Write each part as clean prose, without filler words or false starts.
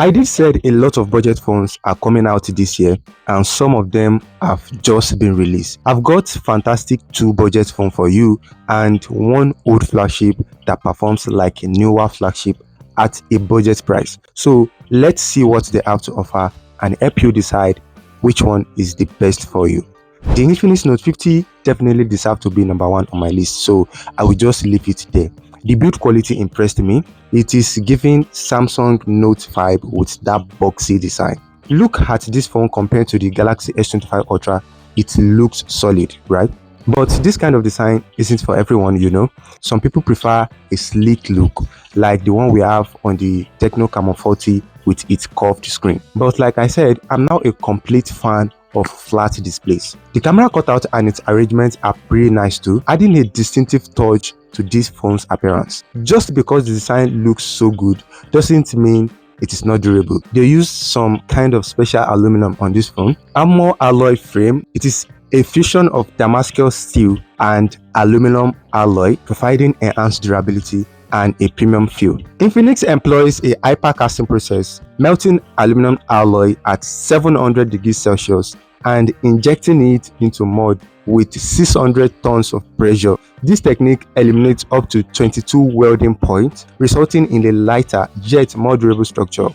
I did said a lot of budget phones are coming out this year and some of them have just been released. I've got fantastic two budget phone for you and one old flagship that performs like a newer flagship at a budget price. So let's see what they have to offer and help you decide which one is the best for you. The Infinix Note 50 definitely deserves to be number one on my list, so I will just leave it there. The build quality impressed me. It is giving Samsung Note 5 with that boxy design. Look at this phone compared to the Galaxy S25 Ultra. It looks solid, right? But this kind of design isn't for everyone, you know. Some people prefer a sleek look like the one we have on the Tecno Camon 40 with its curved screen. But like I said, I'm now a complete fan of flat displays. The camera cutout and its arrangement are pretty nice too, adding a distinctive touch to this phone's appearance. Just because the design looks so good doesn't mean it is not durable. They use some kind of special aluminum on this phone. Armor alloy frame. It is a fusion of Damascus steel and aluminum alloy, providing enhanced durability and a premium feel. Infinix employs a hyper-casting process, melting aluminum alloy at 700 degrees Celsius and injecting it into mud with 600 tons of pressure. This technique eliminates up to 22 welding points, resulting in a lighter yet more durable structure.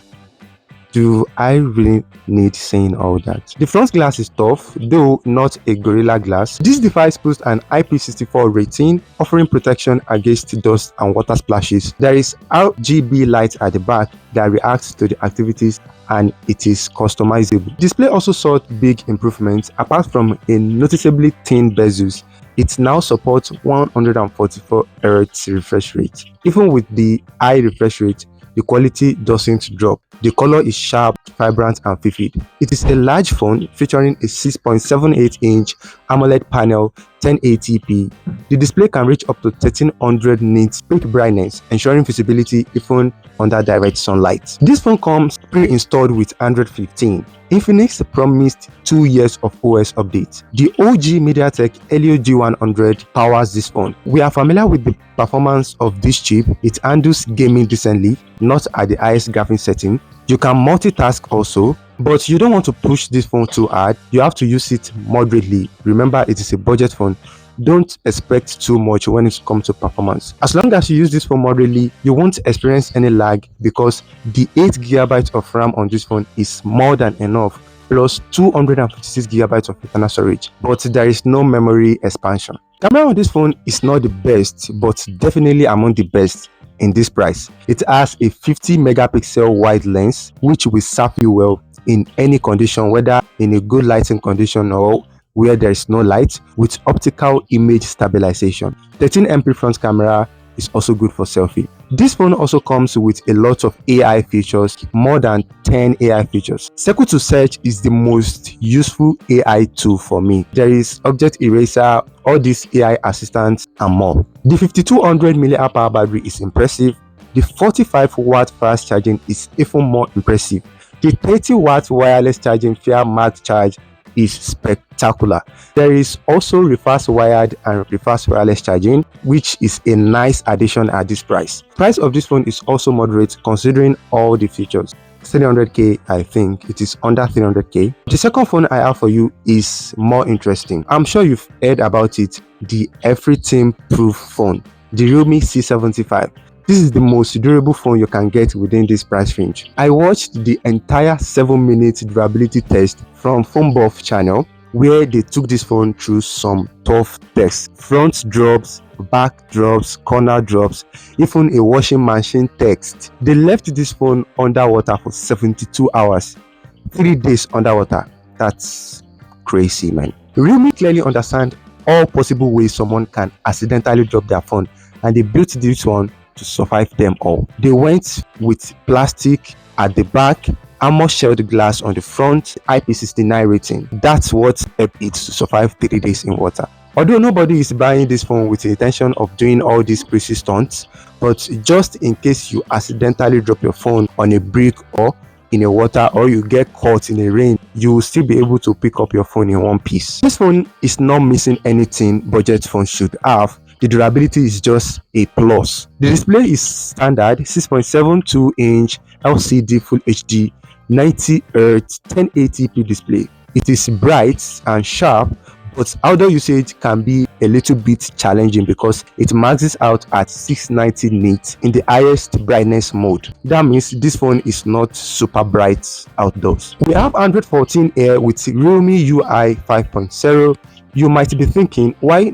Do I really need saying all that? The front glass is tough, though not a Gorilla Glass. This device boasts an IP64 rating, offering protection against dust and water splashes. There is RGB light at the back that reacts to the activities and it is customizable. Display also saw big improvements. Apart from a noticeably thin bezels, it now supports 144 Hz refresh rate. Even with the high refresh rate, the quality doesn't drop. The color is sharp, vibrant and vivid. It is a large phone featuring a 6.78-inch AMOLED panel, 1080p. The display can reach up to 1300 nits peak brightness, ensuring visibility even under direct sunlight. This phone comes pre-installed with Android 15. Infinix promised 2 years of OS update. The OG MediaTek Helio G100 powers this phone. We are familiar with the performance of this chip. It handles gaming decently, not at the highest graphics setting. You can multitask also, but you don't want to push this phone too hard. You have to use it moderately. Remember, it is a budget phone. Don't expect too much when it comes to performance. As long as you use this phone moderately, you won't experience any lag because the 8GB of RAM on this phone is more than enough, plus 256GB of internal storage, but there is no memory expansion. Camera on this phone is not the best, but definitely among the best in this price. It has a 50 megapixel wide lens, which will serve you well in any condition, whether in a good lighting condition or where there is no light, with optical image stabilization. 13MP front camera is also good for selfie. This phone also comes with a lot of AI features, more than 10 AI features. Circle to Search is the most useful AI tool for me. There is Object Eraser, all these AI assistants and more. The 5200 mAh battery is impressive. The 45-watt fast charging is even more impressive. The 30-watt wireless charging via Max Charge is spectacular. There is also reverse wired and reverse wireless charging, which is a nice addition at this price. Price of this phone is also moderate considering all the features. 300k, I think it is under 300k. The second phone I have for you is more interesting. I'm sure you've heard about it, the Everything Proof phone, the Realme C75. This is the most durable phone you can get within this price range. I watched the entire 7-minute durability test from PhoneBuff channel, where they took this phone through some tough tests. Front drops, back drops, corner drops, even a washing machine test. They left this phone underwater for 72 hours. 3 days underwater. That's crazy, man. Realme clearly understand all possible ways someone can accidentally drop their phone, and they built this one to survive them all. They went with plastic at the back, armor shelled glass on the front, IP69 rating. That's what helped it to survive 3 days in water. Although nobody is buying this phone with the intention of doing all these crazy stunts, but just in case you accidentally drop your phone on a brick or in a water, or you get caught in a rain, you will still be able to pick up your phone in one piece. This phone is not missing anything budget phone should have. The durability is just a plus. The display is standard 6.72-inch LCD Full HD 90Hz 1080p display. It is bright and sharp, but outdoor usage can be a little bit challenging because it maxes out at 690 nits in the highest brightness mode. That means this phone is not super bright outdoors. We have Android 14 here with Realme UI 5.0. You might be thinking, why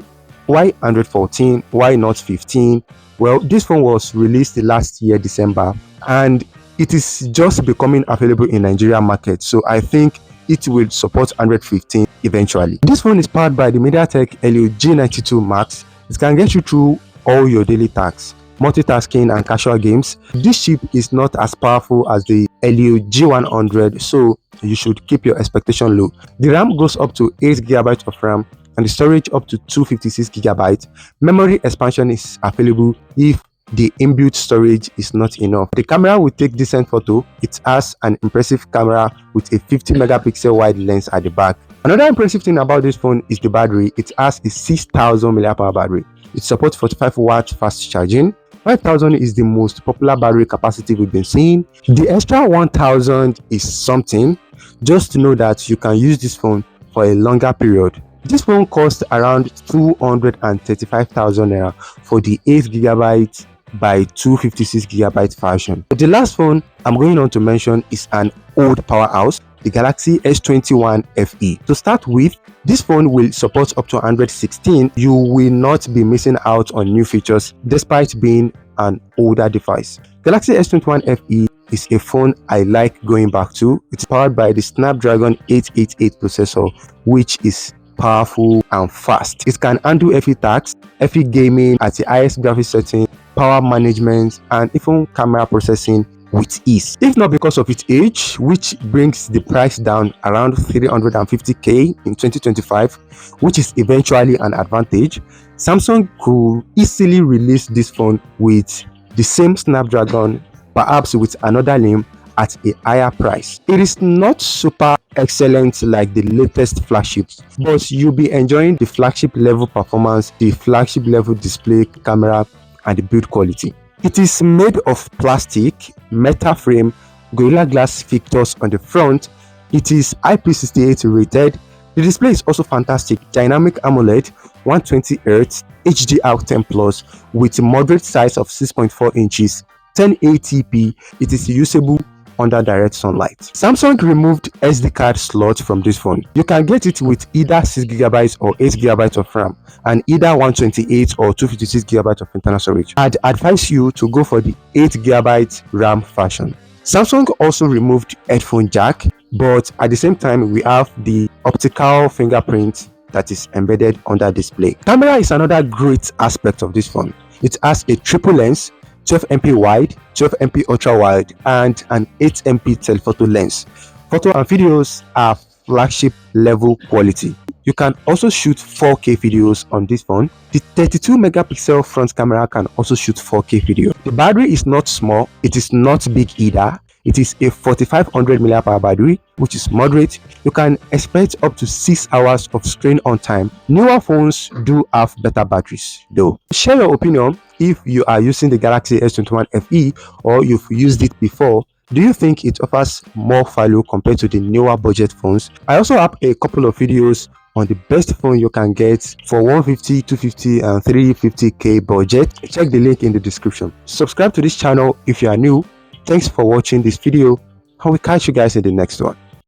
Android 14? Why not 15? Well, this phone was released last year December, and it is just becoming available in Nigeria market, so I think it will support Android 15 eventually. This phone is powered by the MediaTek Helio G92 Max. It can get you through all your daily tasks, multitasking and casual games. This chip is not as powerful as the Helio G100, so you should keep your expectation low. The RAM goes up to 8GB of RAM and the storage up to 256GB. Memory expansion is available if the inbuilt storage is not enough. The camera will take decent photo. It has an impressive camera with a 50 megapixel wide lens at the back. Another impressive thing about this phone is the battery. It has a 6000 mAh battery. It supports 45-watt fast charging. 5000 is the most popular battery capacity we've been seeing. The extra 1000 is something. Just to know that you can use this phone for a longer period. This phone costs around 235,000 naira for the 8GB by 256GB version. But the last phone I'm going on to mention is an old powerhouse, the Galaxy S21 FE. To start with, this phone will support up to Android 16. You will not be missing out on new features despite being an older device. Galaxy S21 FE is a phone I like going back to. It's powered by the Snapdragon 888 processor, which is powerful and fast. It can handle FE tasks, FE gaming at the highest graphics setting, power management, and even camera processing with ease. If not because of its age, which brings the price down around 350k in 2025, which is eventually an advantage, Samsung could easily release this phone with the same Snapdragon, perhaps with another name, at a higher price. It is not super excellent like the latest flagships, but you'll be enjoying the flagship level performance, the flagship level display, camera, and the build quality. It is made of plastic, metal frame, Gorilla Glass fixtures on the front. It is IP68 rated. The display is also fantastic. Dynamic AMOLED, 120Hz, HDR10 Plus with a moderate size of 6.4 inches, 1080p. It is usable under direct sunlight. Samsung removed SD card slot from this phone. You can get it with either 6GB or 8GB of RAM and either 128 or 256GB of internal storage. I'd advise you to go for the 8GB RAM version. Samsung also removed headphone jack, but at the same time we have the optical fingerprint that is embedded under display. Camera is another great aspect of this phone. It has a triple lens, 12MP wide, 12MP ultra wide, and an 8MP telephoto lens. Photo and videos are flagship level quality. You can also shoot 4K videos on this phone. The 32 megapixel front camera can also shoot 4K video. The battery is not small, it is not big either. It is a 4500 mAh battery, which is moderate. You can expect up to 6 hours of screen on time. Newer phones do have better batteries though. Share your opinion if you are using the Galaxy S21 FE or you've used it before. Do you think it offers more value compared to the newer budget phones? I also have a couple of videos on the best phone you can get for 150, 250 and 350k budget. Check the link in the description. Subscribe to this channel if you are new. Thanks for watching this video, and we'll catch you guys in the next one.